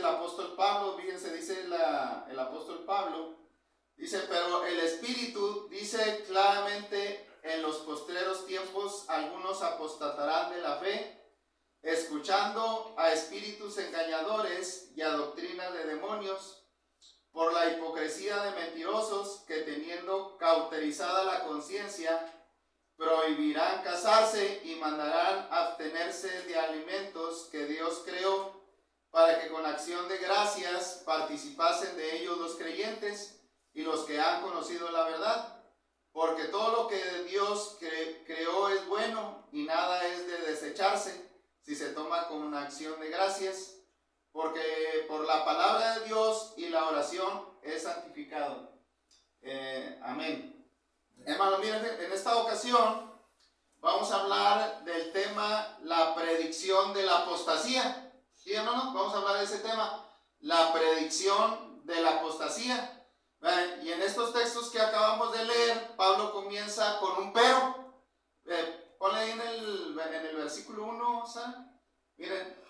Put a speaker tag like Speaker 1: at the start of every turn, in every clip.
Speaker 1: el apóstol Pablo, fíjense, dice el apóstol Pablo, dice, pero el Espíritu dice claramente, en los postreros tiempos algunos apostatarán de la fe, escuchando a espíritus engañadores y a doctrinas de demonios, por la hipocresía de mentirosos que teniendo cauterizada la conciencia, prohibirán casarse y mandarán abstenerse de alimentos que Dios creó, para que con acción de gracias participasen de ellos los creyentes y los que han conocido la verdad. Porque todo lo que Dios creó es bueno y nada es de desecharse si se toma con una acción de gracias, porque por la palabra de Dios y la oración es santificado. Amén. Hermanos, miren, en esta ocasión vamos a hablar del tema la predicción de la apostasía. ¿Sí, hermanos? Vamos a hablar de ese tema, la predicción de la apostasía. Y en estos textos que acabamos de leer, Pablo comienza con un pero. Ponle ahí en el versículo 1, ¿sabes? Miren,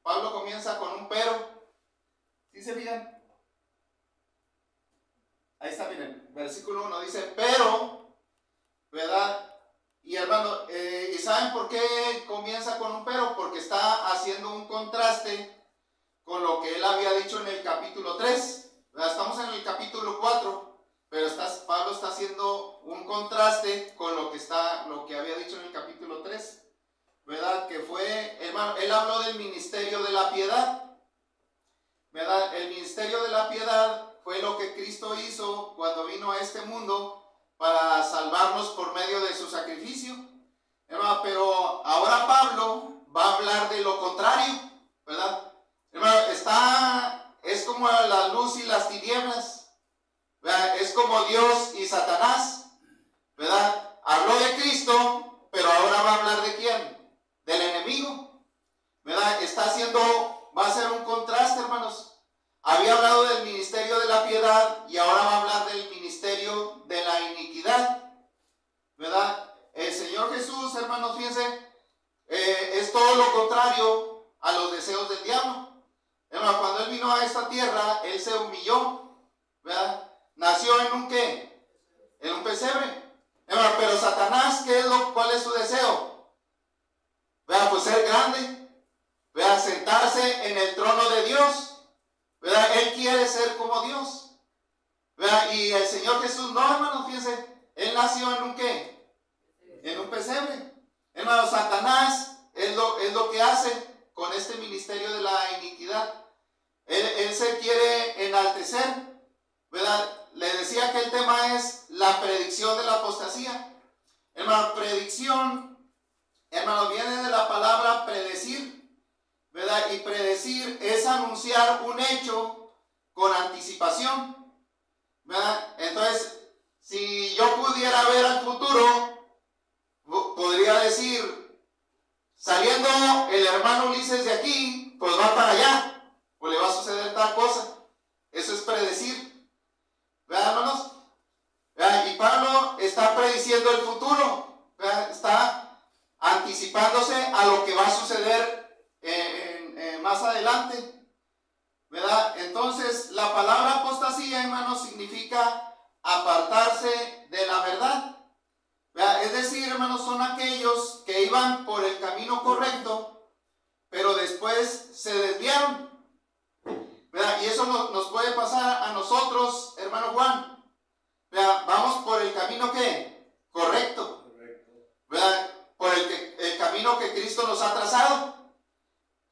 Speaker 1: Pablo comienza con un pero. ¿Sí se fijan? Ahí está, miren, versículo 1 dice, pero, ¿verdad? Y hermano, ¿y saben por qué comienza con un pero? Porque está haciendo un contraste con lo que él había dicho en el capítulo 3. ¿Verdad? Estamos en el capítulo 4, pero Pablo está haciendo un contraste con lo que había dicho en el capítulo 3. ¿Verdad? Que fue, hermano, él habló del ministerio de la piedad. ¿Verdad? El ministerio de la piedad fue lo que Cristo hizo cuando vino a este mundo para salvarnos por medio de su sacrificio. Hermano, pero ahora Pablo va a hablar de lo contrario, ¿verdad? Hermano, es como la luz y las tinieblas, ¿verdad? Es como Dios y Satanás, ¿verdad? Habló de Cristo, pero ahora va a hablar de quién, del enemigo, ¿verdad? Va a ser un contraste, hermanos. Había hablado del ministerio de la piedad y ahora va a hablar del ministerio de la iniquidad, ¿verdad? El Señor Jesús, hermanos, fíjense, es todo lo contrario a los deseos del diablo. Hermano, cuando Él vino a esta tierra, Él se humilló, ¿verdad? Nació en un ¿qué? En un pesebre. Hermano, pero Satanás, ¿cuál es su deseo? ¿Verdad? Pues ser grande, ¿verdad? Sentarse en el trono de Dios. ¿Verdad? Él quiere ser como Dios, ¿verdad? Y el Señor Jesús, no, hermanos, fíjense, Él nació en un ¿qué? En un pesebre. Hermanos, Satanás es lo que hace con este ministerio de la iniquidad. Él se quiere enaltecer, ¿verdad? Le decía que el tema es la predicción de la apostasía. Hermano, predicción, hermano, viene de la palabra predecir, ¿verdad? Y predecir es anunciar un hecho con anticipación, ¿verdad? Entonces, si yo pudiera ver al futuro, podría decir, saliendo el hermano Ulises de aquí, pues va para allá, pues le va a suceder tal cosa. Eso es predecir, ¿verdad, hermanos? ¿Verdad? Y Pablo está prediciendo el futuro, ¿verdad? Está anticipándose a lo que va a suceder más adelante, ¿verdad? Entonces, la palabra apostasía, hermanos, significa apartarse de la verdad, ¿verdad? Es decir, hermanos, son aquellos que iban por el camino correcto, pero después se desviaron, ¿verdad? Y eso nos puede pasar a nosotros, hermano Juan, ¿verdad? Vamos por el camino ¿qué? Correcto, ¿verdad? Por el camino que Cristo nos ha trazado.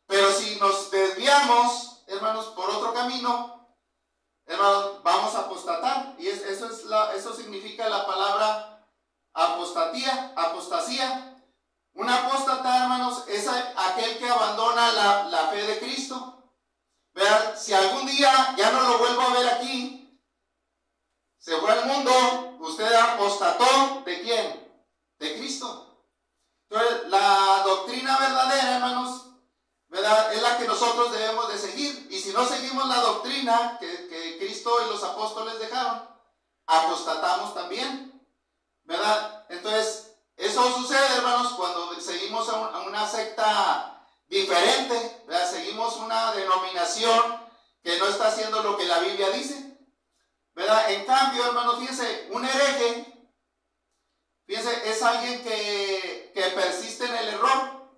Speaker 1: Pero si nos desviamos, hermanos, por otro camino, hermanos, vamos a apostatar. Y eso significa la palabra apostasía. Un apóstata, hermanos, es aquel que abandona la fe de Cristo. ¿Verdad? Si algún día ya no lo vuelvo a ver aquí, se fue al mundo, usted apostató ¿de quién? De Cristo. Entonces, la doctrina verdadera, hermanos, ¿verdad? Es la que nosotros debemos de seguir. Y si no seguimos la doctrina que Cristo y los apóstoles dejaron, apostatamos también, ¿verdad? Entonces, eso sucede, hermanos, cuando seguimos a una secta diferente, ¿verdad? Seguimos una denominación que no está haciendo lo que la Biblia dice, ¿verdad? En cambio, hermano, fíjense, un hereje, fíjense, es alguien que persiste en el error,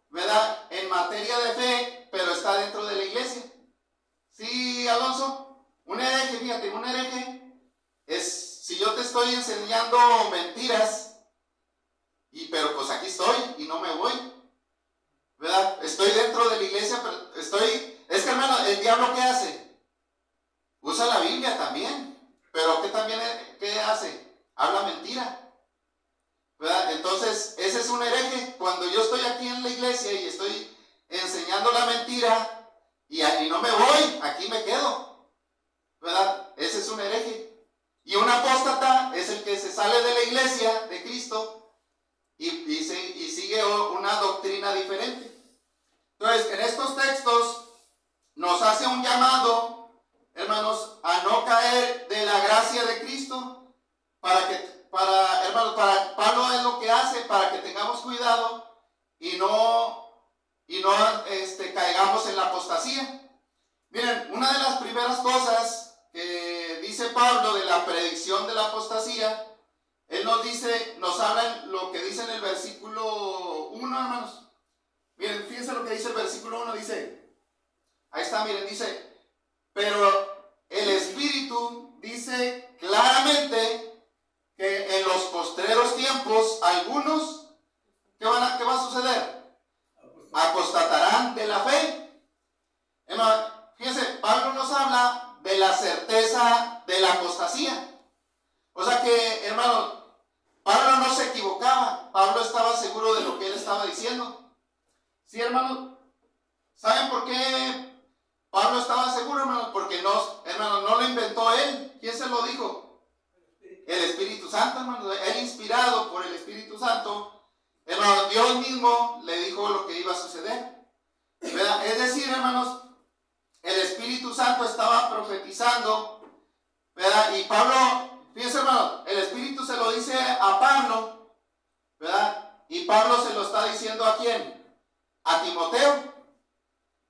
Speaker 1: ¿verdad? En materia de fe, pero está dentro de la iglesia. ¿Sí, Alonso? Un hereje, fíjate, un hereje es, si yo te estoy enseñando mentiras, pero pues aquí estoy y no me voy, ¿verdad? Estoy dentro de la iglesia, pero es que, hermano, el diablo ¿qué hace? Usa la Biblia también, pero ¿qué hace? Habla mentira, ¿verdad? Entonces, ese es un hereje. Cuando yo estoy aquí en la iglesia y estoy enseñando la mentira y no me voy, aquí me quedo, ¿verdad? Ese es un hereje. Y un apóstata es el que se sale de la iglesia de Cristo y sigue una doctrina diferente. Entonces, en estos textos nos hace un llamado, hermanos, a no caer de la gracia de Cristo, hermanos, Pablo es lo que hace para que tengamos cuidado y no caigamos en la apostasía. Miren, una de las primeras cosas que dice Pablo de la predicción de la apostasía, él nos habla lo que dice en el versículo 1, hermanos. Miren, fíjense lo que dice el versículo 1, dice, ahí está, miren, dice, pero el Espíritu dice claramente que en los postreros tiempos algunos, ¿qué va a suceder? Apostatarán de la fe. Fíjense, Pablo nos habla de la certeza de la apostasía. O sea que, hermano, Pablo no se equivocaba. Pablo estaba seguro de lo que él estaba diciendo. Sí, hermano. ¿Saben por qué Pablo estaba seguro, hermano? Porque no lo inventó él. ¿Quién se lo dijo? El Espíritu Santo, hermano. Él, inspirado por el Espíritu Santo, hermano, Dios mismo le dijo lo que iba a suceder, ¿verdad? Es decir, hermanos, el Espíritu Santo estaba profetizando, ¿verdad? Y Pablo, fíjense, hermano, el Espíritu se lo dice a Pablo, ¿verdad? Y Pablo se lo está diciendo ¿a quién? A Timoteo,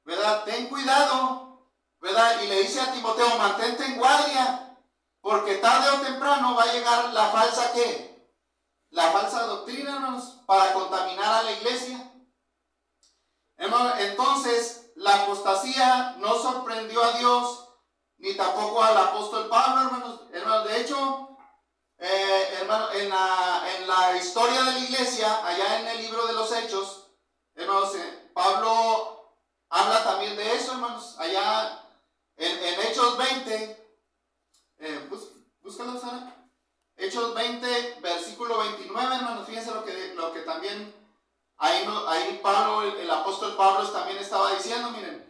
Speaker 1: ¿verdad? Ten cuidado, ¿verdad? Y le dice a Timoteo, mantente en guardia, porque tarde o temprano va a llegar la falsa ¿qué? La falsa doctrina, hermanos, para contaminar a la iglesia. Entonces, la apostasía no sorprendió a Dios, ni tampoco al apóstol Pablo, hermanos. De hecho, hermano, en la historia de la iglesia, allá en el libro de los Hechos, hermanos, Pablo habla también de eso, hermanos. Allá en Hechos 20, búscalo, Sara. Hechos 20, versículo 29, hermanos. Fíjense lo que también ahí Pablo, el apóstol Pablo también estaba diciendo, miren,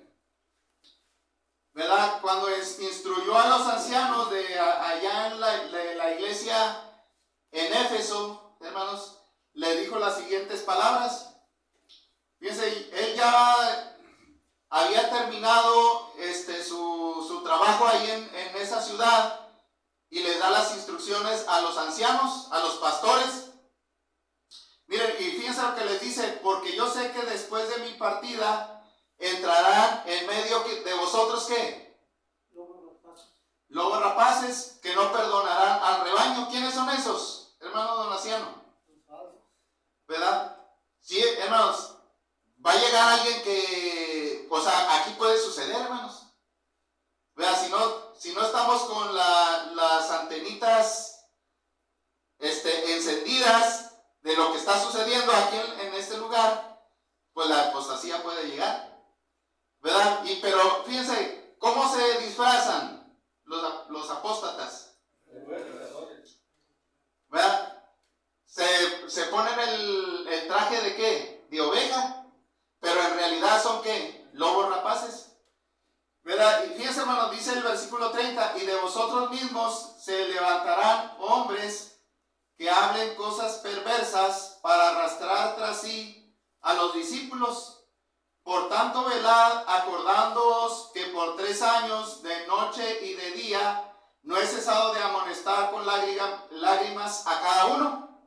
Speaker 1: ¿verdad? Cuando instruyó a los ancianos de allá en la iglesia en Éfeso, hermanos, le dijo las siguientes palabras. Fíjense, él ya había terminado su trabajo ahí en esa ciudad y le da las instrucciones a los ancianos, a los pastores. Miren, y fíjense lo que les dice, porque yo sé que después de mi partida entrarán en medio de vosotros, ¿qué? Lobos rapaces que no perdonarán al rebaño. ¿Quiénes son esos, hermano Donaciano? ¿Verdad? Sí, hermanos, va a llegar alguien que, o sea, aquí puede suceder, hermanos. ¿Verdad? Si no estamos con las antenitas encendidas de lo que está sucediendo aquí en este lugar, pues la apostasía puede llegar, ¿verdad? Pero fíjense, ¿cómo se disfrazan los apóstatas? ¿Verdad? Se ponen el traje de ¿qué? De oveja, pero en realidad son ¿qué? Lobos rapaces, ¿verdad? Y fíjense, hermanos, dice el versículo 30, y de vosotros mismos se levantarán hombres que hablen cosas perversas para arrastrar tras sí a los discípulos. Por tanto, velad, acordándoos que por 3 años, de noche y de día, no he cesado de amonestar con lágrimas a cada uno.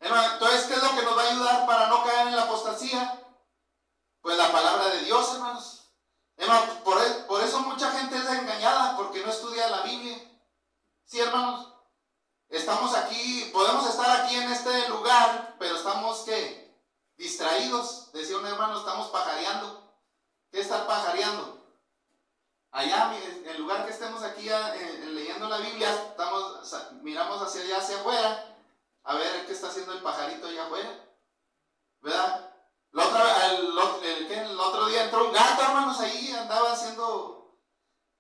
Speaker 1: Entonces, ¿qué es lo que nos va a ayudar para no caer en la apostasía? pues la palabra de Dios, hermanos. Hermanos, por eso mucha gente es engañada, porque no estudia la Biblia. Sí, hermanos. Estamos aquí, podemos estar aquí en este lugar, pero estamos, ¿qué? Distraídos. Decía un hermano, estamos pajareando. ¿Qué es estar pajareando? Allá, en el lugar que estemos aquí leyendo la Biblia, miramos hacia allá, hacia afuera, a ver qué está haciendo el pajarito allá afuera, ¿verdad? El otro día entró un gato, hermanos, ahí andaba haciendo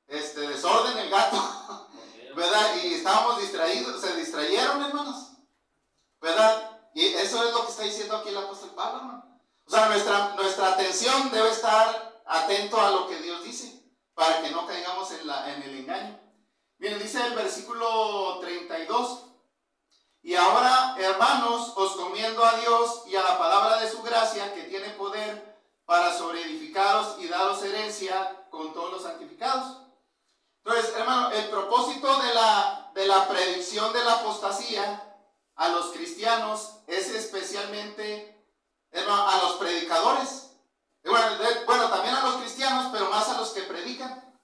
Speaker 1: desorden el gato, ¿verdad? Y estábamos distraídos, se distrayeron, hermanos, ¿verdad? Y eso es lo que está diciendo aquí el apóstol Pablo, hermano. O sea, nuestra atención debe estar atento a lo que Dios dice, para que no caigamos en el engaño. Miren, dice el versículo 32, y ahora, hermanos, os comiendo a Dios y a la palabra de su gracia, que tiene poder para sobreedificaros y daros herencia con todos los santificados. Entonces, hermano, el propósito de la predicción de la apostasía a los cristianos es especialmente, hermano, a los predicadores. Bueno, también a los cristianos, pero más a los que predican,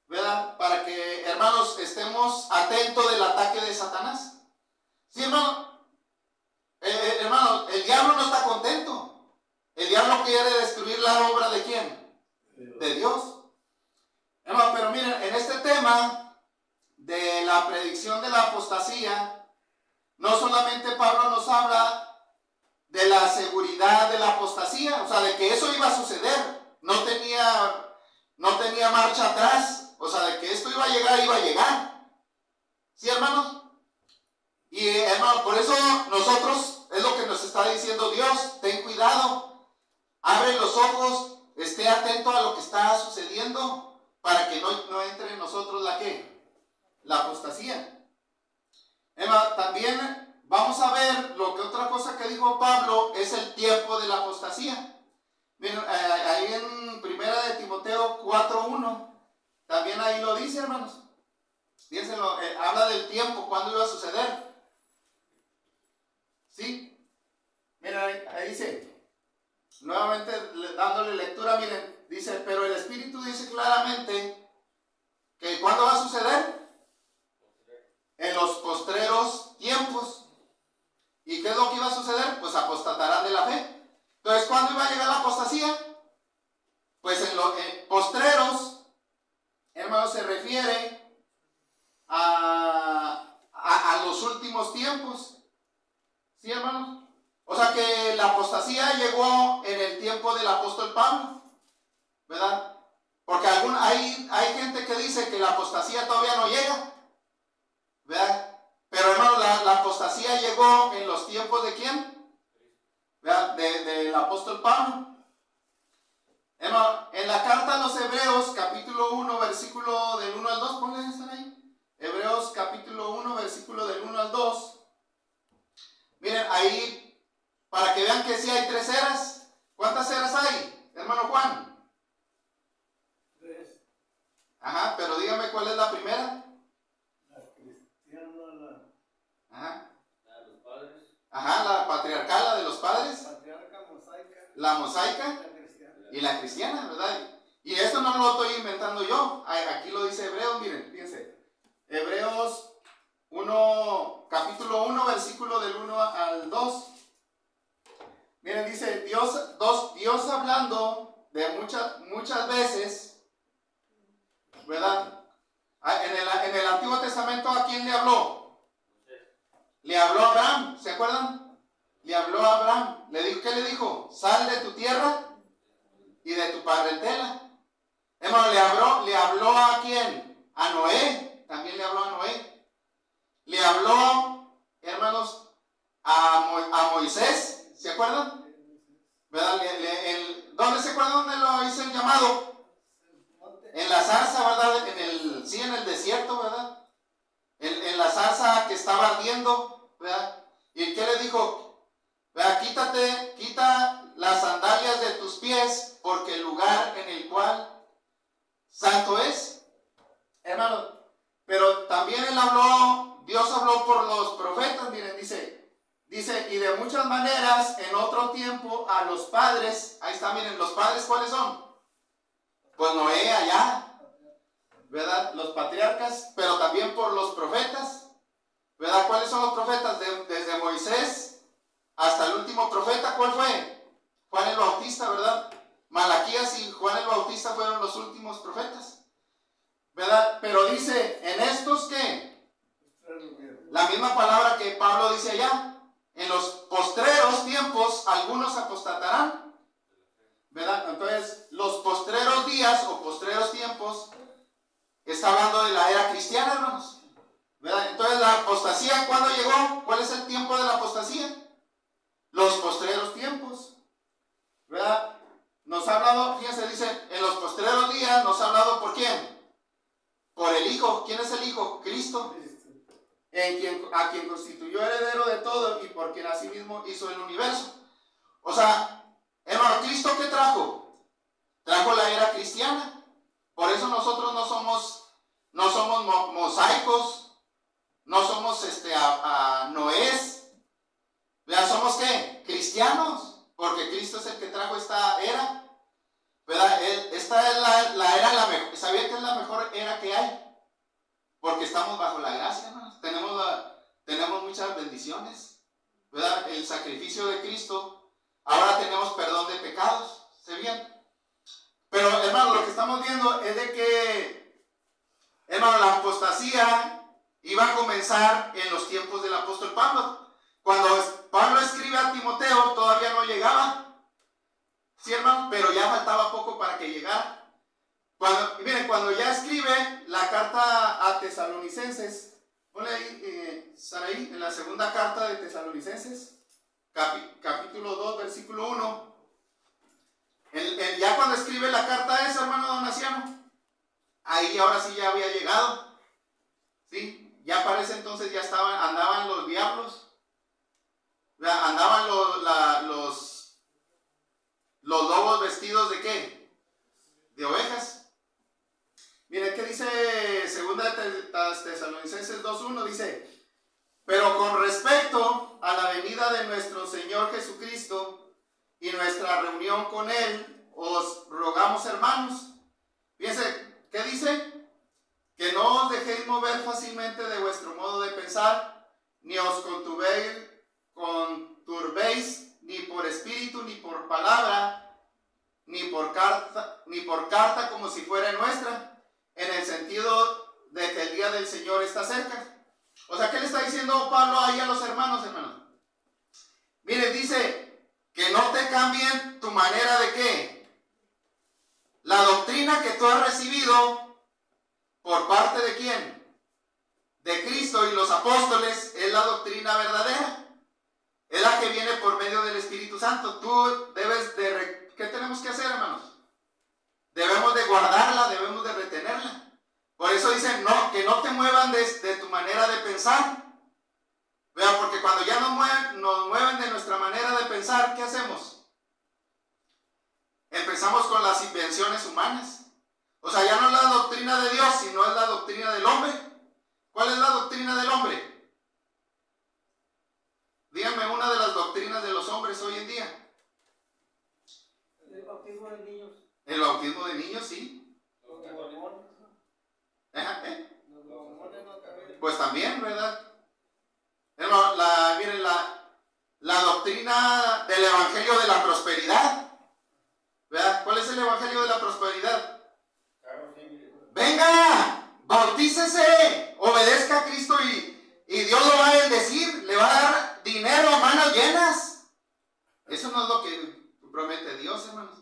Speaker 1: ¿verdad? Para que, hermanos, estemos atentos del ataque de Satanás. Sí, hermano. Hermano, el diablo no está contento. El diablo quiere destruir la obra ¿de quién? De Dios. Hermano, pero miren, en este tema de la predicción de la apostasía, no solamente Pablo nos habla de la seguridad de la apostasía, o sea, de que eso iba a suceder, no tenía marcha atrás, o sea, de que esto iba a llegar. ¿Sí, hermanos? Y hermano, por eso nosotros, es lo que nos está diciendo Dios, ten cuidado, abre los ojos, esté atento a lo que está sucediendo, para que no entre en nosotros la apostasía. Hermano, también vamos a ver lo que otra cosa que dijo Pablo es el tiempo de la apostasía. Miren, ahí en 1 de Timoteo 4:1, también ahí lo dice, hermanos. Fíjense, habla del tiempo, cuándo iba a suceder. ¿Sí? Miren, ahí dice, nuevamente dándole lectura, miren, dice, pero el Espíritu dice claramente que ¿cuándo va a suceder? En los postreros tiempos. ¿Y qué es lo que iba a suceder? Pues apostatarán de la fe. Entonces, ¿cuándo iba a llegar la apostasía? Pues en los postreros, hermanos, se refiere a los últimos tiempos. ¿Sí, hermanos? O sea que la apostasía llegó en el tiempo del apóstol Pablo, ¿verdad? Porque hay gente que dice que la apostasía todavía no llega, ¿verdad? Pero hermano, la apostasía llegó en los tiempos ¿de quién? ¿Verdad? Del apóstol Pablo. Hermano, en la carta a los Hebreos, capítulo 1, versículo del 1 al 2, ¿cuáles están ahí? Hebreos, capítulo 1, versículo del 1 al 2. Miren, ahí, para que vean que sí hay 3 eras. ¿Cuántas eras hay, hermano Juan?
Speaker 2: 3.
Speaker 1: Ajá, pero dígame cuál es la primera. Ajá.
Speaker 2: La de los padres.
Speaker 1: Ajá, la patriarcal, la de los padres.
Speaker 2: Patriarca, mosaica.
Speaker 1: La mosaica.
Speaker 2: La cristiana.
Speaker 1: Y la cristiana, ¿verdad? Y esto no lo estoy inventando yo. Aquí lo dice Hebreos, miren, fíjense. Hebreos 1, capítulo 1, versículo del 1 al 2. Miren, dice Dios hablando de muchas veces, ¿verdad? En el Antiguo Testamento, ¿a quién le habló? Le habló a Abraham, ¿se acuerdan? Le habló a Abraham. ¿Qué le dijo? Sal de tu tierra y de tu parentela. Hermano, le habló ¿a quién? A Noé. También le habló a Noé. Le habló, hermanos, a Moisés. ¿Se acuerdan? ¿Verdad? ¿Dónde se acuerdan dónde lo hizo el llamado? En la zarza, ¿verdad? En el desierto, ¿verdad? En la zarza que estaba ardiendo, ¿verdad? ¿Y qué le dijo? ¿Verdad? Quita las sandalias de tus pies, porque el lugar en el cual santo es. Hermano, pero también Dios habló por los profetas, miren, dice Dice, y de muchas maneras en otro tiempo a los padres, ahí está, miren, los padres, ¿cuáles son? Pues Noé allá, ¿verdad? Los patriarcas, pero también por los profetas, ¿verdad? ¿Cuáles son los profetas? Desde Moisés hasta el último profeta, ¿cuál fue? Juan el Bautista, ¿verdad? Malaquías y Juan el Bautista fueron los últimos profetas, ¿verdad? Pero dice, ¿en estos qué? La misma palabra que Pablo dice allá. En los postreros tiempos, algunos apostatarán, ¿verdad? Entonces, los postreros días o postreros tiempos, está hablando de la era cristiana, hermanos, ¿verdad? Entonces, la apostasía, ¿cuándo llegó? ¿Cuál es el tiempo de la apostasía? Los postreros tiempos, ¿verdad? Nos ha hablado, fíjense, dice, en los postreros días, nos ha hablado ¿por quién? Por el Hijo. ¿Quién es el Hijo? Cristo. A quien constituyó heredero de todo y por quien asimismo hizo el universo. O sea, hermano, ¿Cristo qué trajo? Trajo la era cristiana. Por eso nosotros no somos mosaicos, no somos noés. ¿Ya somos qué? Cristianos, porque Cristo es el que trajo esta era, ¿verdad? Esta es la era, ¿sabía que es la mejor era que hay? Porque estamos bajo la gracia, hermanos. Tenemos muchas bendiciones, ¿verdad? El sacrificio de Cristo. Ahora tenemos perdón de pecados. ¿Se bien? Pero, hermano, lo que estamos viendo es de que, hermano, la apostasía iba a comenzar en los tiempos del apóstol Pablo. Cuando Pablo escribe a Timoteo, todavía no llegaba. ¿Sí, hermano? Pero ya faltaba poco para que llegara. Miren, cuando ya escribe la carta a Tesalonicenses, ponle ahí, Saraí, en la segunda carta de Tesalonicenses, capítulo 2, versículo 1. Ya cuando escribe la carta esa, hermano Donaciano, ahí ahora sí ya había llegado, ¿sí? Ya para ese entonces ya andaban los diablos, andaban los lobos vestidos ¿de qué? De ovejas. Miren, ¿qué dice segunda de Tesalonicenses 2.1? Dice, pero con respecto a la venida de nuestro Señor Jesucristo y nuestra reunión con Él, os rogamos, hermanos. Fíjense, ¿qué dice? Que no os dejéis mover fácilmente de vuestro modo de pensar, ni os conturbéis ni por espíritu, ni por palabra, ni por carta como si fuera nuestra, en el sentido de que el día del Señor está cerca. O sea, ¿qué le está diciendo Pablo ahí a los hermanos? Miren, dice que no te cambien tu manera de ¿qué? La doctrina que tú has recibido por parte ¿de quién? De Cristo y los apóstoles, es la doctrina verdadera. Es la que viene por medio del Espíritu Santo. Tú debes de... ¿Qué tenemos que hacer, hermanos? Debemos de guardarla, debemos de retenerla. Por eso dicen, no, que no te muevan de tu manera de pensar. Vean, porque cuando ya nos mueven de nuestra manera de pensar, ¿qué hacemos? Empezamos con las invenciones humanas. O sea, ya no es la doctrina de Dios, sino es la doctrina del hombre. ¿Cuál es la doctrina del hombre? Díganme una de las doctrinas de los hombres hoy en día.
Speaker 2: El bautismo de niños.
Speaker 1: El bautismo de niños, sí.
Speaker 2: Los mormones.
Speaker 1: Los
Speaker 2: mormones no también.
Speaker 1: Pues también, ¿verdad? Miren, la doctrina del evangelio de la prosperidad, ¿verdad? ¿Cuál es el evangelio de la prosperidad? Venga, bautícese, obedezca a Cristo y Dios lo va a bendecir, le va a dar dinero a manos llenas. Eso no es lo que promete Dios, hermanos.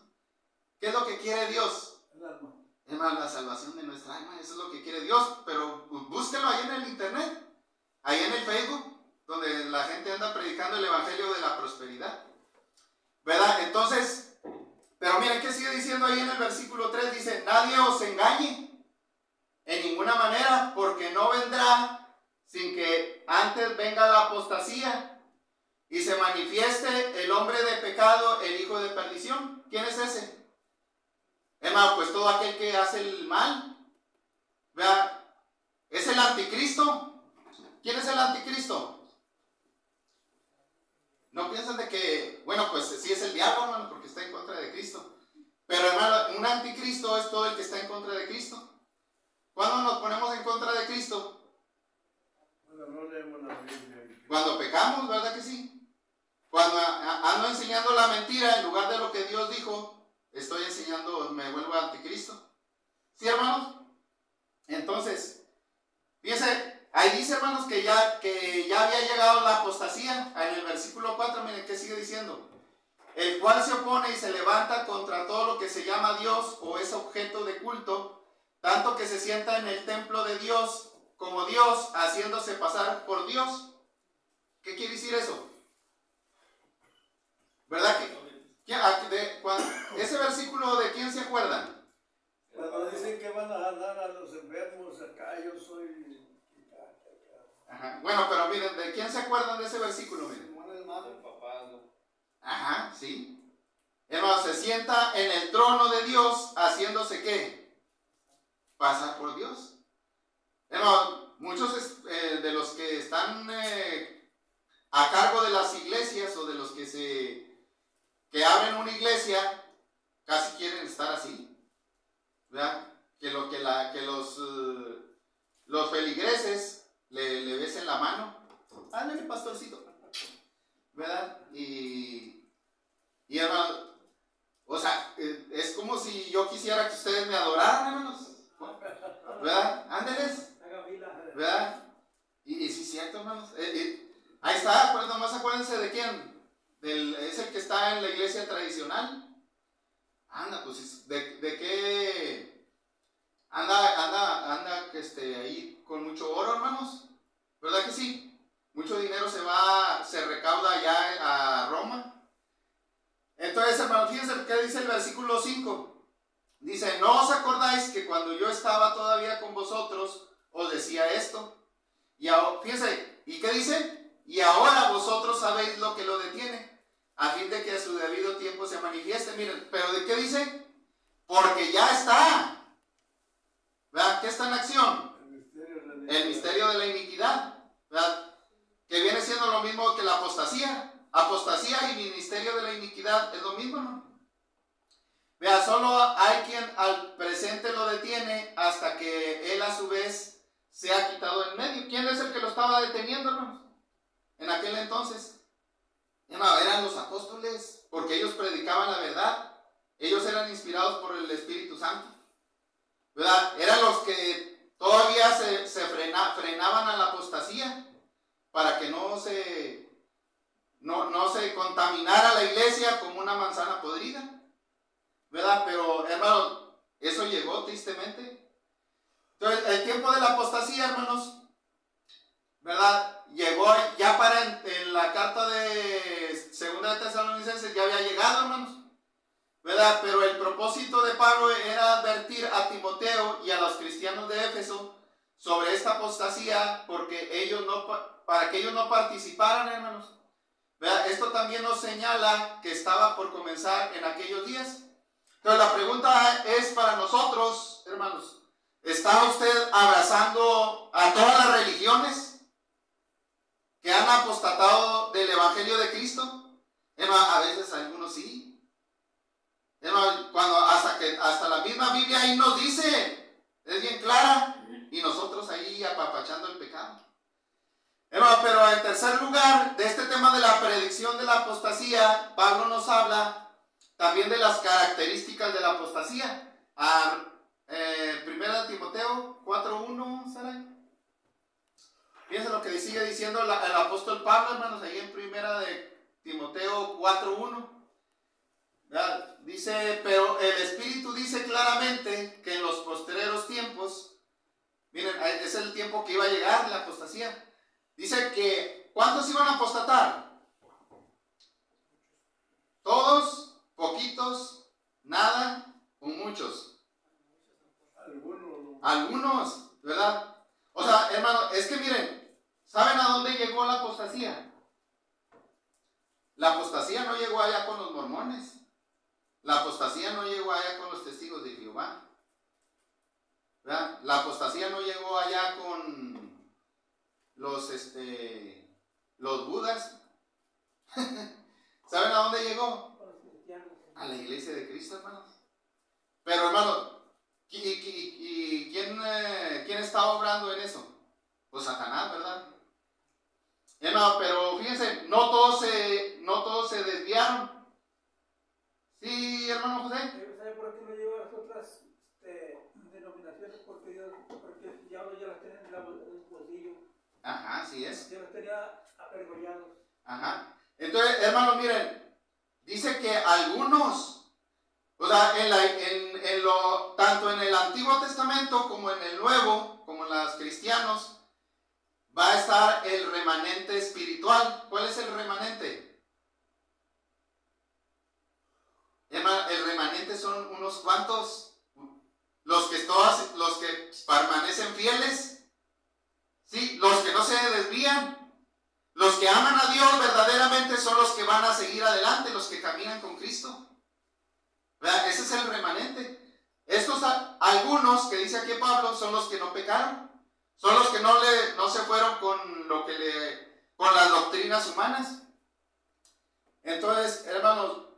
Speaker 1: ¿Qué es lo que quiere Dios?
Speaker 2: El alma.
Speaker 1: Hermano, la salvación de nuestra alma, eso es lo que quiere Dios, pero búsquelo ahí en el internet, ahí en el Facebook, donde la gente anda predicando el evangelio de la prosperidad, ¿verdad? Entonces, pero miren qué sigue diciendo ahí en el versículo 3, dice, nadie os engañe en ninguna manera, porque no vendrá sin que antes venga la apostasía y se manifieste el hombre de pecado, el hijo de perdición. ¿Quién es ese? Hermano, pues todo aquel que hace el mal, ¿verdad? Es el anticristo. ¿Quién es el anticristo? no piensen de que, bueno, pues sí es el diablo, hermano, porque está en contra de Cristo. Pero, hermano, un anticristo es todo el que está en contra de Cristo. ¿Cuándo nos ponemos en contra de Cristo?
Speaker 3: Cuando no leemos la Biblia.
Speaker 1: Cuando pecamos, ¿verdad que sí? Cuando ando enseñando la mentira en lugar de lo que Dios dijo, estoy enseñando, me vuelvo anticristo. ¿Sí, hermanos? Entonces, fíjense, ahí dice, hermanos, que ya había llegado la apostasía. En el versículo 4, miren qué sigue diciendo. El cual se opone y se levanta contra todo lo que se llama Dios o es objeto de culto, tanto que se sienta en el templo de Dios como Dios, haciéndose pasar por Dios. ¿Qué quiere decir eso? ¿Verdad que ese versículo, de quién se acuerdan?
Speaker 3: Cuando dicen que van a jalar a los enfermos acá, yo soy...
Speaker 1: Ajá. Bueno, pero miren, ¿de quién se acuerdan de ese versículo? Miren. Ajá, sí. Hermano, se sienta en el trono de Dios, haciéndose ¿qué? Pasar por Dios. Hermano, muchos de los que están a cargo de las iglesias o de los que abren una iglesia, casi quieren estar así, ¿verdad? Que los feligreses le besen la mano. Ándale, pastorcito, ¿verdad? Y hermano, o sea, es como si yo quisiera que ustedes me adoraran, hermanos, ¿verdad? Ándeles, ¿verdad? Y sí es cierto, hermanos. Ahí está, pues nomás acuérdense de quién. Es el que está en la iglesia tradicional. Anda, pues, ¿de qué? Anda ahí con mucho oro, hermanos. ¿Verdad que sí? Mucho dinero se recauda allá a Roma. Entonces, hermanos, fíjense qué dice el versículo 5. Dice, ¿no os acordáis que cuando yo estaba todavía con vosotros, os decía esto? Y ahora, fíjense, ¿y qué dice? Y ahora vosotros sabéis lo que lo detiene, a fin de que a su debido tiempo se manifieste. Miren, ¿pero de qué dice? Porque ya está. ¿Verdad? ¿Qué está en acción? El misterio de la iniquidad. ¿Verdad? Que viene siendo lo mismo que la apostasía. Apostasía y ministerio de la iniquidad es lo mismo, ¿no? Vea, solo hay quien al presente lo detiene hasta que él a su vez se ha quitado en medio. ¿Quién es el que lo estaba deteniendo, hermanos? En aquel entonces. Eran los apóstoles, porque ellos predicaban la verdad. Ellos eran inspirados por el Espíritu Santo, ¿verdad? Eran los que todavía se frenaban a la apostasía para que no se contaminara la iglesia como una manzana podrida, ¿verdad? Pero, hermanos, eso llegó tristemente. Entonces, el tiempo de la apostasía, hermanos, ¿verdad? Llegó ya en la carta de Segunda de Tesalonicenses ya había llegado, hermanos, ¿verdad? Pero el propósito de Pablo era advertir a Timoteo y a los cristianos de Éfeso sobre esta apostasía, para que ellos no participaran, hermanos. ¿Verdad? Esto también nos señala que estaba por comenzar en aquellos días. Entonces la pregunta es para nosotros, hermanos, ¿está usted abrazando a todas las religiones que han apostatado del Evangelio de Cristo? A veces algunos sí. Cuando hasta la misma Biblia ahí nos dice, es bien clara, y nosotros ahí apapachando el pecado. Pero en tercer lugar, de este tema de la predicción de la apostasía, Pablo nos habla también de las características de la apostasía. Primera de Timoteo 4:1, Saray. Fíjense lo que sigue diciendo el apóstol Pablo, hermanos, ahí en Primera de Timoteo 4:1. Dice, pero el Espíritu dice claramente que en los postreros tiempos, miren, es el tiempo que iba a llegar la apostasía. Dice que, ¿cuántos iban a apostatar? ¿Todos? ¿Poquitos? ¿Nada? ¿O muchos? Algunos, ¿verdad? O sea, hermano, es que miren, ¿saben a dónde llegó la apostasía? La apostasía no llegó allá con los mormones. La apostasía no llegó allá con los testigos de Jehová, ¿verdad? La apostasía no llegó allá con los budas. ¿Saben a dónde llegó?
Speaker 2: Con los cristianos.
Speaker 1: A la iglesia de Cristo, hermanos. Pero, hermano, ¿y quién está obrando en eso? Pues Satanás, ¿verdad? Hermano, pero fíjense, no todos se desviaron. Sí, hermano José.
Speaker 2: ¿Sabe por qué no llegó a las otras denominaciones? Porque el diablo ya las tenía en el bolsillo.
Speaker 1: Ajá, así es.
Speaker 2: Ya los tenía apergollados.
Speaker 1: Ajá. Entonces, hermanos, miren, dice que algunos, o sea, tanto en el Antiguo Testamento como en el Nuevo, como en los cristianos, va a estar el remanente espiritual. ¿Cuál es el remanente? El remanente son unos cuantos, los que permanecen fieles, ¿sí? Los que no se desvían, los que aman a Dios verdaderamente son los que van a seguir adelante, los que caminan con Cristo. ¿Verdad? Ese es el remanente. Estos algunos que dice aquí Pablo son los que no pecaron, son los que no se fueron con las doctrinas humanas. Entonces, hermanos,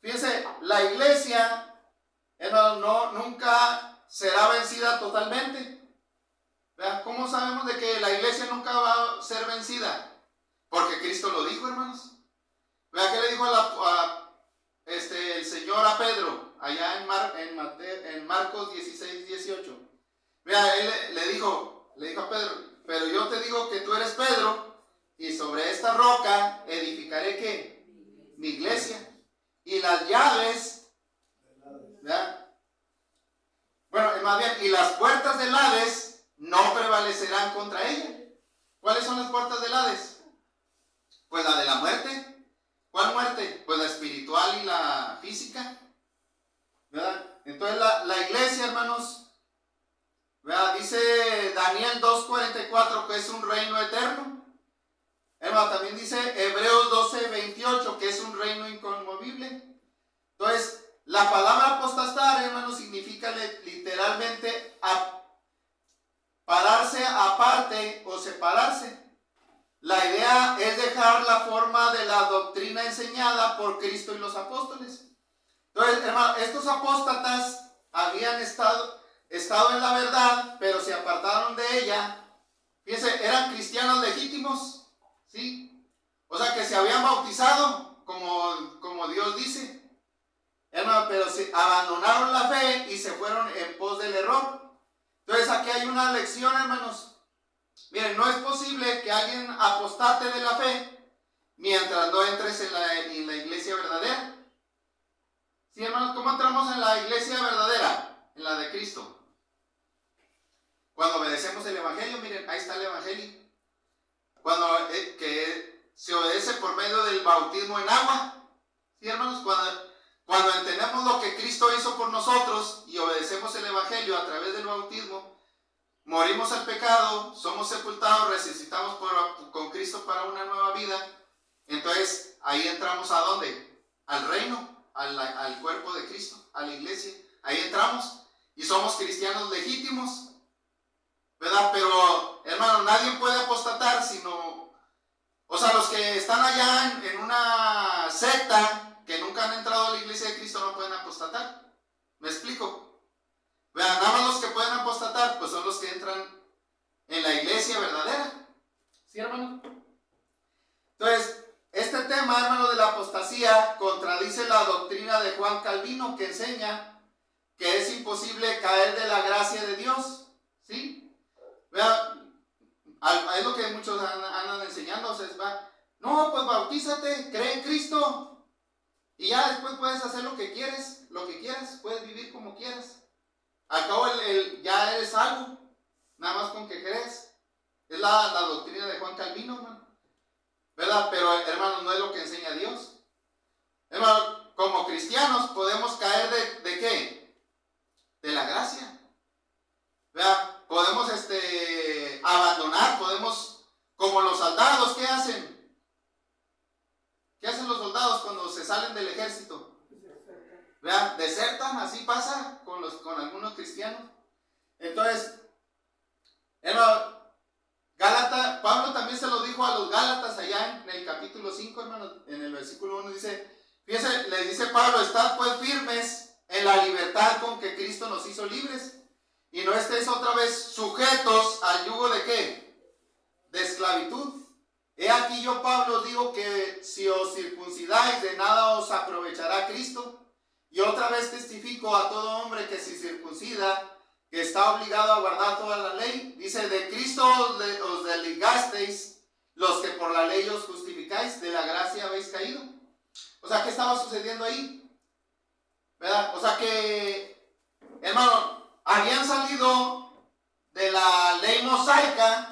Speaker 1: fíjense, la iglesia, hermanos, nunca será vencida totalmente. ¿Verdad? ¿Cómo sabemos de que la iglesia nunca va a ser vencida? Porque Cristo lo dijo, hermanos. ¿Verdad? ¿Qué le dijo el Señor a Pedro allá en Marcos 16, 18? Mira, él le dijo a Pedro, pero yo te digo que tú eres Pedro, y sobre esta roca edificaré ¿qué? Mi iglesia. Y las llaves, ¿verdad? Bueno, más bien, y las puertas del Hades no prevalecerán contra ella. ¿Cuáles son las puertas del Hades? Pues la de la muerte. ¿Cuál muerte? Pues la espiritual y la física, ¿verdad? Entonces la iglesia, hermanos, ¿verdad? Dice Daniel 2:44 que es un reino eterno. Hermano, también dice Hebreos 12:28 que es un reino inconmovible. Entonces, la palabra apostasar, hermano, significa literalmente pararse aparte o separarse. La idea es dejar la forma de la doctrina enseñada por Cristo y los apóstoles. Entonces, hermano, estos apóstatas habían estado en la verdad, pero se apartaron de ella. Fíjense, eran cristianos legítimos, ¿sí? O sea, que se habían bautizado, como Dios dice. Hermano, pero se abandonaron la fe y se fueron en pos del error. Entonces, aquí hay una lección, hermanos. Miren, no es posible que alguien apostate de la fe mientras no entres en la iglesia verdadera. ¿Sí, hermanos? ¿Cómo entramos en la iglesia verdadera? En la de Cristo. Cuando obedecemos el Evangelio, miren, ahí está el Evangelio. Cuando que se obedece por medio del bautismo en agua. ¿Sí, hermanos? Cuando entendemos lo que Cristo hizo por nosotros y obedecemos el Evangelio a través del bautismo, morimos al pecado, somos sepultados, resucitamos con Cristo para una nueva vida. Entonces, ahí entramos ¿a dónde? Al reino, al cuerpo de Cristo, a la iglesia. Ahí entramos y somos cristianos legítimos, ¿verdad? Pero, hermano, nadie puede apostatar o sea, los que están allá en una secta que nunca han entrado a la iglesia de Cristo no pueden apostatar. ¿Me explico? Vean, nada más los que pueden apostatar, pues son los que entran en la iglesia verdadera. ¿Sí, hermano? Entonces, este tema, hermano, de la apostasía contradice la doctrina de Juan Calvino, que enseña que es imposible caer de la gracia de Dios. ¿Sí? Vean, es lo que muchos andan enseñando. O sea, no, pues bautízate, cree en Cristo y ya después puedes hacer lo que quieras, puedes vivir como quieras. Al cabo ya eres salvo, nada más con que crees. Es la doctrina de Juan Calvino, hermano, ¿verdad? Pero, hermano, no es lo que enseña Dios. Hermano, como cristianos podemos caer ¿de qué? De la gracia, ¿verdad? Podemos abandonar, como los soldados, ¿qué hacen? ¿Qué hacen los soldados cuando se salen del ejército? ¿Verdad? Desertan, así pasa con algunos cristianos. Entonces, hermano, Pablo también se lo dijo a los Gálatas allá capítulo 5, hermanos, en el versículo 1 dice, fíjense, le dice Pablo, estad pues firmes en la libertad con que Cristo nos hizo libres, y no estéis otra vez sujetos al yugo de ¿qué? De esclavitud. He aquí yo, Pablo, os digo que si os circuncidáis, de nada os aprovechará Cristo. Y otra vez testifico a todo hombre que si circuncida, que está obligado a guardar toda la ley, dice, de Cristo os desligasteis, los que por la ley os justificáis, de la gracia habéis caído. O sea, ¿qué estaba sucediendo ahí? ¿Verdad? O sea que, hermano, habían salido de la ley mosaica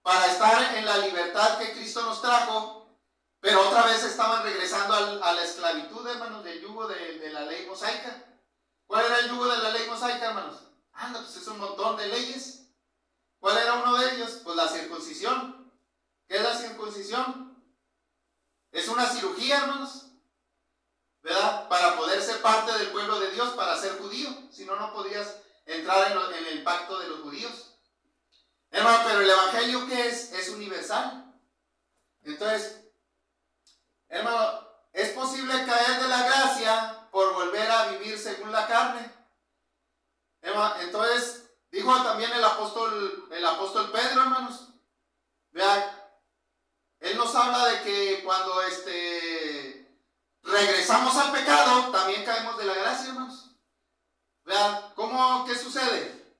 Speaker 1: para estar en la libertad que Cristo nos trajo, pero otra vez estaban regresando a la esclavitud, hermanos, del yugo de la ley mosaica. ¿Cuál era el yugo de la ley mosaica, hermanos? Anda, pues es un montón de leyes. ¿Cuál era uno de ellos? Pues la circuncisión. ¿Qué es la circuncisión? Es una cirugía, hermanos, ¿verdad? Para poder ser parte del pueblo de Dios, para ser judío. Si no, no podías entrar en el pacto de los judíos. Hermano, pero el evangelio, ¿qué es? Es universal. Entonces, hermano, es posible caer de la gracia por volver a vivir según la carne. Hermano, entonces, dijo también el apóstol Pedro, hermanos. Vean, él nos habla de que cuando regresamos al pecado, también caemos de la gracia, hermanos. Vean, ¿qué sucede?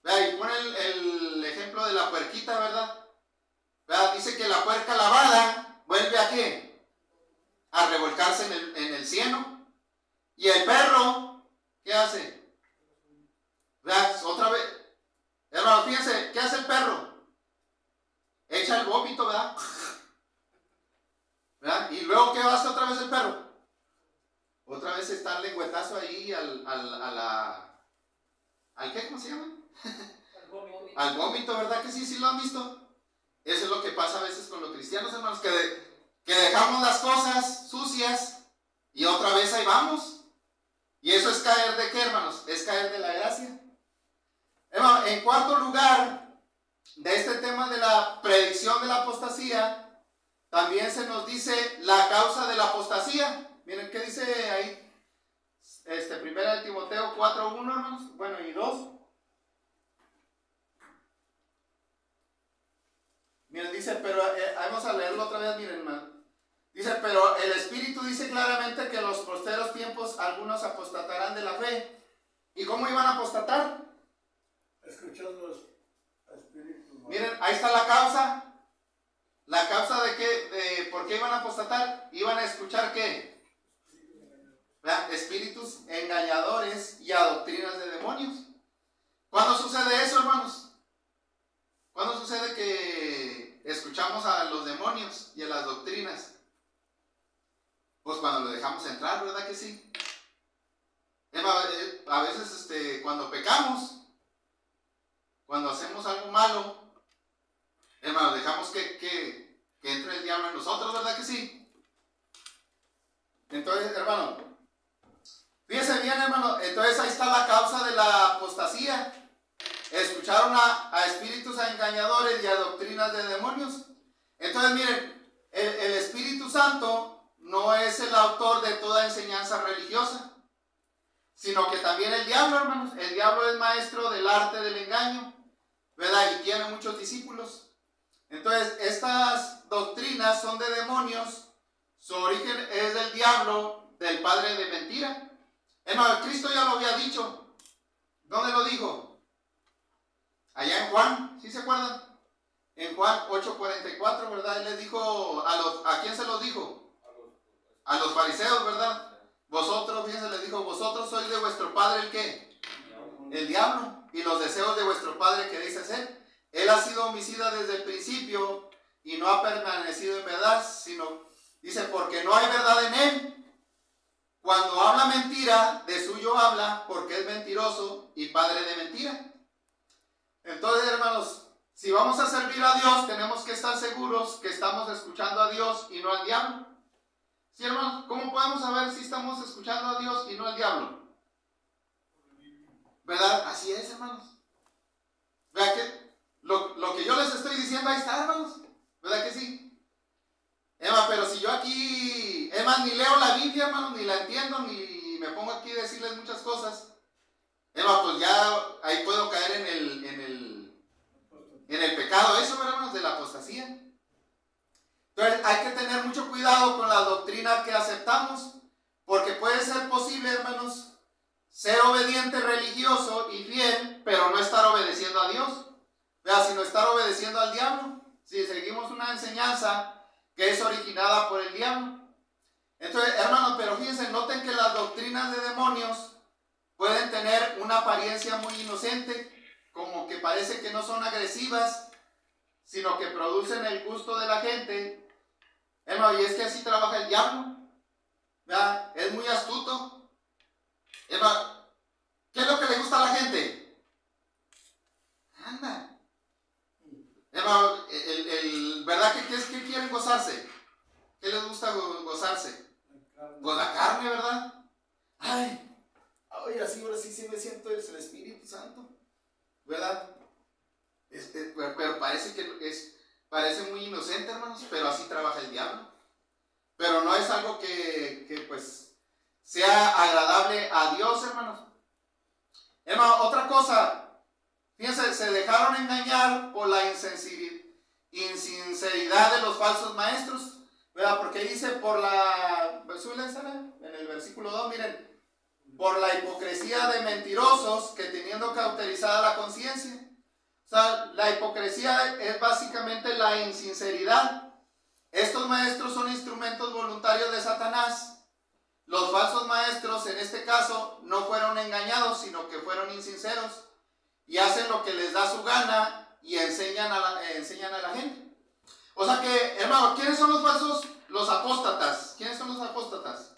Speaker 1: Vean, y pone el ejemplo de la puerquita, ¿verdad? Vean, dice que la puerca lavada vuelve ¿a qué? A revolcarse en el cieno. Y el perro, ¿qué hace? Vean, otra vez. Hermano, fíjense, ¿qué hace el perro? Echa el vómito, ¿verdad? ¿Verdad? Y luego, ¿qué hace otra vez el perro? Otra vez está el lengüetazo ahí ¿al qué? ¿Cómo se llama? Al vómito, ¿verdad que sí? ¿Sí lo han visto? Eso es lo que pasa a veces con los cristianos, hermanos, que dejamos las cosas sucias y otra vez ahí vamos. Y eso es caer ¿de qué, hermanos? Es caer de la gracia. Hermano, en cuarto lugar de este tema de la predicción de la apostasía, también se nos dice la causa de la apostasía. Miren, ¿qué dice ahí? 1 Timoteo 4:1, hermanos. Bueno, y 2. Miren, dice, pero vamos a leerlo otra vez, miren, hermano. Dice, pero el Espíritu dice claramente que en los posteros tiempos algunos apostatarán de la fe. ¿Y cómo iban a apostatar?
Speaker 3: Escuchando los espíritus.
Speaker 1: Miren, ahí está la causa. La causa de qué, por qué iban a apostatar. Iban a escuchar ¿qué? ¿Verdad? Espíritus engañadores y a doctrinas de demonios. ¿Cuándo sucede eso, hermanos? ¿Cuándo sucede que escuchamos a los demonios y a las doctrinas? Pues cuando lo dejamos entrar, ¿verdad que sí? A veces cuando pecamos, cuando hacemos algo malo, hermano, dejamos que entre el diablo en nosotros, ¿verdad que sí? Entonces, hermano, fíjense bien, hermano, entonces ahí está la causa de la apostasía. Escucharon a espíritus engañadores y a doctrinas de demonios. Entonces, miren, el Espíritu Santo no es el autor de toda enseñanza religiosa, sino que también el diablo, hermanos. El diablo es maestro del arte del engaño, ¿verdad? Y tiene muchos discípulos. Entonces, estas doctrinas son de demonios. Su origen es del diablo, del padre de mentira. Hermano, Cristo ya lo había dicho. ¿Dónde lo dijo? Allá en Juan, ¿sí se acuerdan? En Juan 8:44, ¿verdad? Él les dijo, ¿a quién se los dijo? A los fariseos, ¿verdad? Vosotros, fíjense, les dijo, vosotros sois de vuestro padre ¿el qué? El diablo. Y los deseos de vuestro padre queréis hacer. Él ha sido homicida desde el principio y no ha permanecido en verdad, sino, dice, porque no hay verdad en él. Cuando habla mentira, de suyo habla, porque es mentiroso y padre de mentira. Entonces, hermanos, si vamos a servir a Dios, tenemos que estar seguros que estamos escuchando a Dios y no al diablo. ¿Sí, hermanos? ¿Cómo podemos saber si estamos escuchando a Dios y no al diablo? ¿Verdad? Así es, hermanos. ¿Verdad que lo que yo les estoy diciendo ahí está, hermanos? ¿Verdad que sí? la entiendo, ni me pongo aquí a decirles muchas cosas. Pues ya ahí puedo caer en el pecado, eso, hermanos, de la apostasía. Entonces hay que tener mucho cuidado con la doctrina que aceptamos, porque puede ser posible, hermanos, ser obediente, religioso y fiel, pero no estar obedeciendo a Dios, sino estar obedeciendo al diablo, si seguimos una enseñanza que es originada por el diablo. Entonces, hermanos, pero fíjense, noten que las doctrinas de demonios pueden tener una apariencia muy inocente, como que parece que no son agresivas, sino que producen el gusto de la gente. Hermano, y es que así trabaja el diablo, ¿verdad? Es muy astuto. Hermano, ¿qué es lo que le gusta a la gente? Anda. Hermano, ¿verdad que quieren gozarse? ¿Qué les gusta gozarse? Pues la carne, ¿verdad? Ay, así, ahora sí me siento el Espíritu Santo, ¿verdad? Pero parece que parece muy inocente, hermanos, pero así trabaja el diablo. Pero no es algo que pues sea agradable a Dios, hermanos. Hermano, otra cosa, fíjense, se dejaron engañar por la insinceridad de los falsos maestros, ¿verdad? Porque dice por la, en el versículo 2, miren, por la hipocresía de mentirosos que teniendo cauterizada la conciencia. O sea, la hipocresía es básicamente la insinceridad. Estos maestros son instrumentos voluntarios de Satanás. Los falsos maestros, en este caso, no fueron engañados, sino que fueron insinceros y hacen lo que les da su gana y enseñan a la gente. O sea que, hermano, ¿quiénes son los falsos? Los apóstatas. ¿Quiénes son los apóstatas?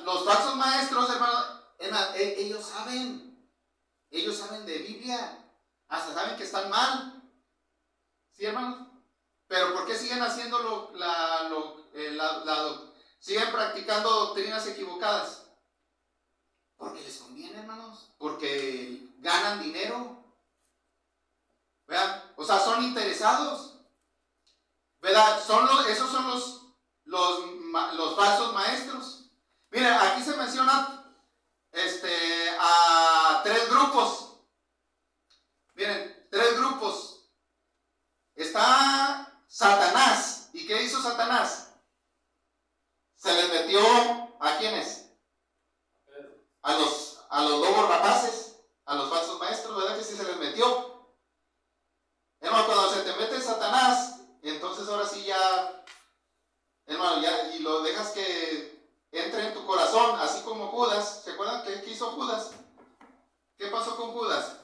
Speaker 1: Los falsos maestros, hermano, ellos saben de Biblia, hasta saben que están mal, ¿sí, hermanos? Pero ¿por qué siguen haciendo siguen practicando doctrinas equivocadas? Porque les conviene, hermanos, porque ganan dinero, ¿verdad? O sea, son interesados, ¿verdad? Esos son los falsos maestros. Miren, aquí se menciona a 3 grupos. Miren, 3 grupos. Está Satanás. ¿Y qué hizo Satanás? Se les metió ¿a quiénes? A los lobos rapaces, a los falsos maestros, ¿verdad que sí se les metió? Hermano, cuando se te mete Satanás, entonces ahora sí ya, hermano, ya, y lo dejas que entre en tu corazón, así como Judas. ¿Se acuerdan qué hizo Judas? ¿Qué pasó con Judas?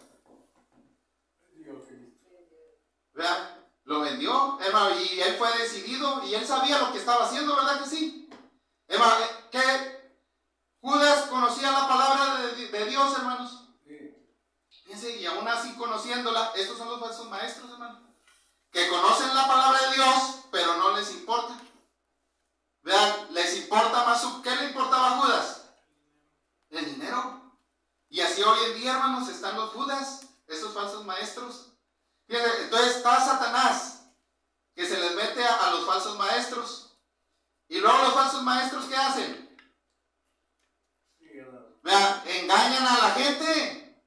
Speaker 1: ¿Verdad? Lo vendió, hermano, y él fue decidido y él sabía lo que estaba haciendo, ¿verdad que sí? Hermano, que Judas conocía la palabra de Dios, hermanos. Fíjense, y aún así conociéndola, estos son los falsos maestros, hermano, que conocen la palabra de Dios, pero no les importa. Vean, les importa más ¿qué le importaba a Judas? El dinero. Y así hoy en día, hermanos, están los Judas, esos falsos maestros. Fíjense, entonces está Satanás, que se les mete a los falsos maestros. Y luego los falsos maestros, ¿qué hacen? Vean, engañan a la gente.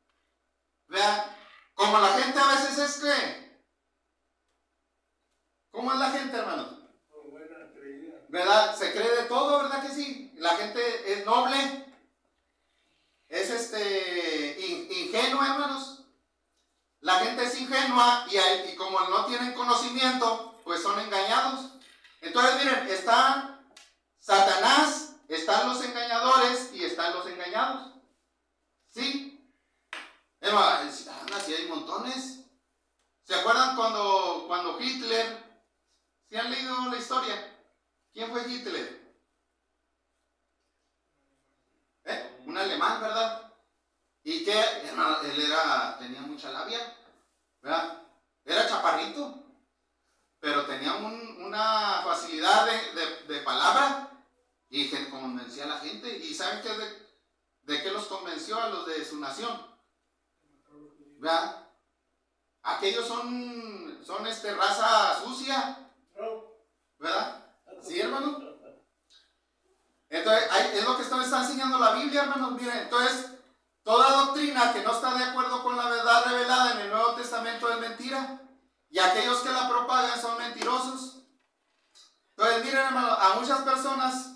Speaker 1: Vean, como la gente a veces es que, ¿cómo es la gente, hermanos? ¿Verdad? Se cree de todo, ¿verdad que sí? La gente es noble, es ingenua, hermanos. La gente es ingenua y como no tienen conocimiento, pues son engañados. Entonces, miren, está Satanás, están los engañadores y están los engañados. ¿Sí? Sí hay montones. ¿Se acuerdan cuando Hitler, ¿sí han leído la historia? ¿Quién fue Hitler? Un alemán, ¿verdad? Y que él tenía mucha labia, ¿verdad? Era chaparrito, pero tenía una facilidad de palabra y que convencía a la gente. ¿Y saben de qué los convenció a los de su nación? ¿Verdad? Aquellos son raza sucia, ¿verdad? Sí, hermano. Entonces, es lo que está enseñando la Biblia, hermanos. Miren, entonces, toda doctrina que no está de acuerdo con la verdad revelada en el Nuevo Testamento es mentira. Y aquellos que la propagan son mentirosos. Entonces, miren, hermanos, a muchas personas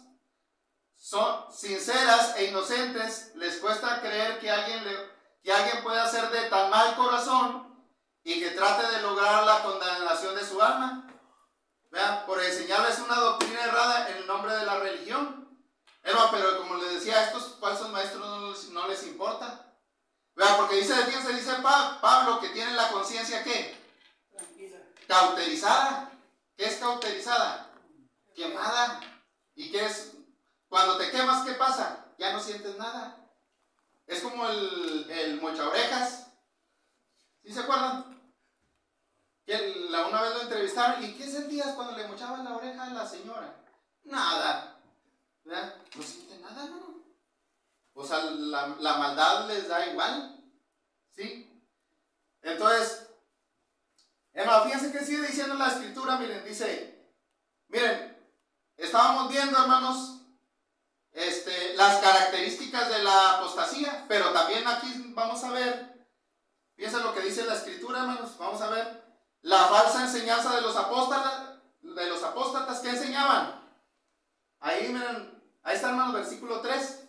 Speaker 1: son sinceras e inocentes, les cuesta creer que alguien pueda ser de tan mal corazón y que trate de lograr la condenación de su alma. Vean, por enseñarles una doctrina errada en el nombre de la religión. Hermano, pero como les decía, a estos falsos maestros no les importa. Vean, porque dice Pablo que tiene la conciencia ¿qué?
Speaker 2: Tranquila.
Speaker 1: Cauterizada. ¿Qué es cauterizada? Quemada. ¿Y qué es? Cuando te quemas, ¿qué pasa? Ya no sientes nada. Es como el mochaorejas. ¿Sí se acuerdan? Que una vez lo entrevistaron. ¿Y qué sentías cuando le mochaban la oreja a la señora? Nada. ¿Verdad? No siente nada, ¿no? O sea, la maldad les da igual. ¿Sí? Entonces, hermano, fíjense que sigue diciendo la escritura. Miren, estábamos viendo, hermanos, las características de la apostasía, pero también aquí vamos a ver, fíjense lo que dice la escritura, hermanos, vamos a ver la falsa enseñanza de los apóstatas que enseñaban. Ahí, miren, ahí está, hermanos, versículo 3.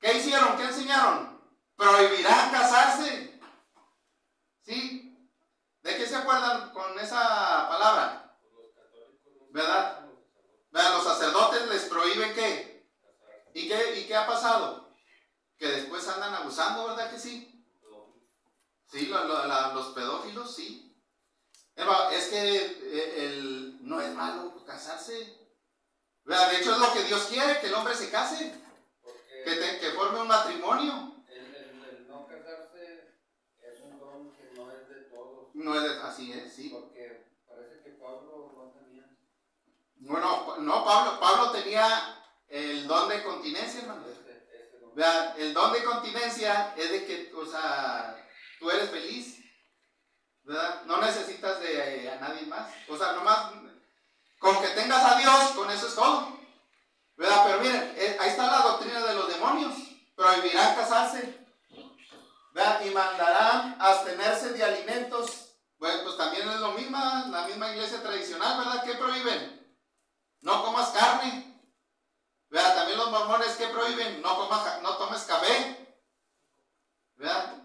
Speaker 1: ¿Qué hicieron? ¿Qué enseñaron? Prohibirán casarse. ¿Sí? ¿De qué se acuerdan con esa palabra? ¿Verdad? Los sacerdotes les prohíben ¿qué? ¿Y qué ha pasado? Que después andan abusando, ¿verdad que sí? Sí, los pedófilos, sí. Es que no es malo casarse. De hecho es lo que Dios quiere, que el hombre se case, que forme un matrimonio.
Speaker 3: El no casarse es un don que no es de todos.
Speaker 1: No es así, sí.
Speaker 3: Porque parece que Pablo no tenía.
Speaker 1: Bueno, no, Pablo tenía el don de continencia, hermano. Vean, el don de continencia es de que, o sea, tú eres feliz, ¿verdad? No necesitas de a nadie más. O sea, nomás con que tengas a Dios, con eso es todo, ¿verdad? Pero miren, ahí está la doctrina de los demonios. Prohibirán casarse, ¿verdad? Y mandarán abstenerse de alimentos. Bueno, pues también es lo mismo, la misma iglesia tradicional, ¿verdad? ¿Qué prohíben? No comas carne. ¿Verdad? También los mormones, ¿qué prohíben? No tomes café. ¿Verdad?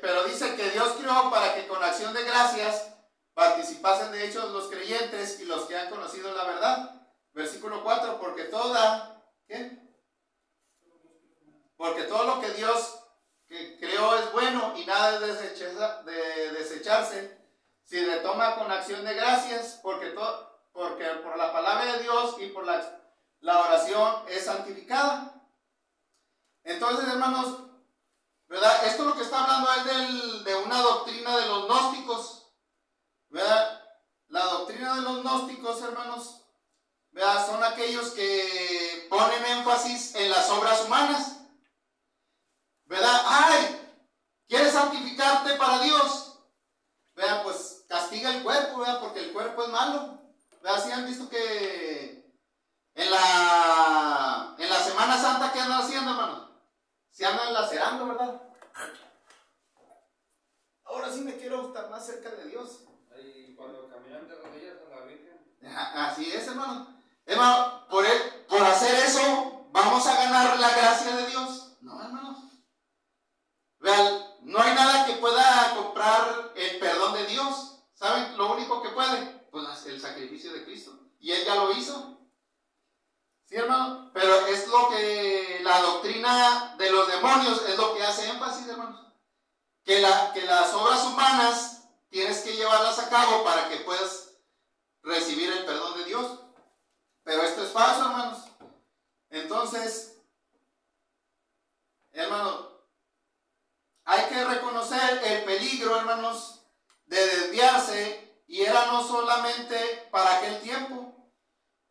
Speaker 1: Pero dice que Dios creó para que con acción de gracias participasen de hechos los creyentes y los que han conocido la verdad. Versículo 4, porque todo lo que Dios creó es bueno y nada es de desecharse si le toma con acción de gracias, porque por la palabra de Dios y por la oración es santificada. Entonces, hermanos, ¿verdad? Esto lo que está hablando es de una doctrina de los gnósticos, ¿verdad? La doctrina de los gnósticos, hermanos, ¿verdad? Son aquellos que ponen énfasis en las obras humanas, ¿verdad? ¡Ay! ¿Quieres santificarte para Dios? ¿Verdad? Pues castiga el cuerpo, ¿verdad? Porque el cuerpo es malo. ¿Verdad? ¿Sí han visto que en la Semana Santa qué andan haciendo, hermanos? Se andan lacerando, ¿verdad? Ahora sí me quiero estar más cerca de Dios.
Speaker 3: Y cuando caminan de rodillas a la Virgen.
Speaker 1: Así es, hermano. Hermano, por hacer eso, ¿vamos a ganar la gracia de Dios? No, hermanos. Vean, no hay nada que pueda comprar el perdón de Dios. ¿Saben lo único que puede? Pues el sacrificio de Cristo. Y Él ya lo hizo. ¿Sí, hermano? Pero es lo que la doctrina de los demonios es lo que hace énfasis, hermanos. Que las obras humanas tienes que llevarlas a cabo para que puedas recibir el perdón de Dios. Pero esto es falso, hermanos. Entonces, hermanos, hay que reconocer el peligro, hermanos, de desviarse, y era no solamente para aquel tiempo.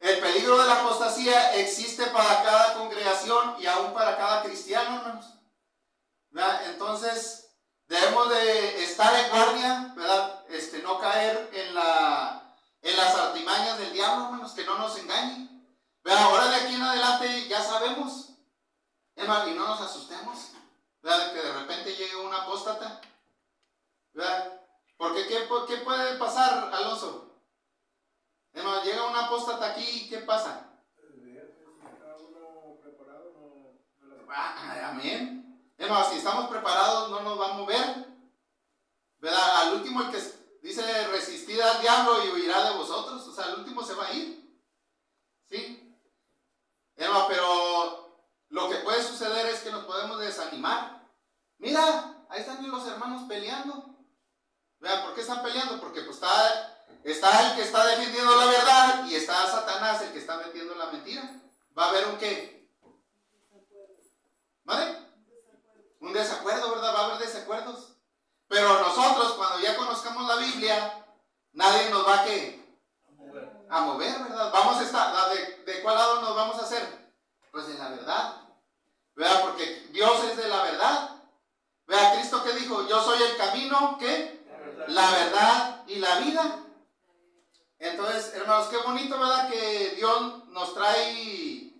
Speaker 1: El peligro de la apostasía existe para cada congregación y aún para cada cristiano, hermanos. ¿Verdad? Entonces, debemos de estar en guardia, ¿verdad? No caer en la las artimañas del diablo, hermanos, que no nos engañen. Pero ahora de aquí en adelante ya sabemos, hermano, y no nos asustemos, ¿verdad? Que de repente llegue un apóstata, ¿verdad? Porque ¿qué puede pasar, Alonso? Hermano, llega un apóstata aquí, ¿qué pasa? Amén. Hermano, si estamos preparados no nos va a mover, ¿verdad? Al último el que dice resistid al diablo y huirá de vosotros, o sea, al último se va a ir, ¿sí? Hermano, pero lo que puede suceder es que nos podemos desanimar. Mira, ahí están los hermanos peleando. ¿Verdad? ¿Por qué están peleando? Porque pues está el que está defendiendo la verdad y está Satanás el que está metiendo la mentira. Va a haber un ¿qué? ¿Vale? Un desacuerdo, ¿verdad? Va a haber desacuerdos. Pero nosotros, cuando ya conozcamos la Biblia, nadie nos va a mover, ¿verdad? Vamos a estar, ¿de cuál lado nos vamos a hacer? Pues de la verdad, ¿verdad? Porque Dios es de la verdad. ¿Verdad? Cristo que dijo, yo soy el camino, ¿qué? La verdad y la vida. Entonces, hermanos, qué bonito, ¿verdad? Que Dios nos trae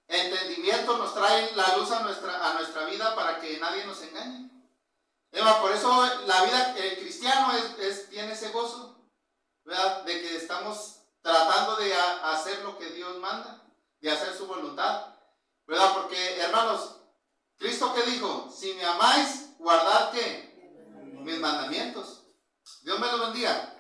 Speaker 1: entendimiento, nos trae la luz a nuestra vida para que nadie nos engañe. Por eso la vida cristiano tiene ese gozo, ¿verdad? De que estamos tratando de hacer lo que Dios manda, de hacer su voluntad, ¿verdad? Porque, hermanos, Cristo que dijo, si me amáis, guardad ¿qué? Mis mandamientos. Dios me los bendiga.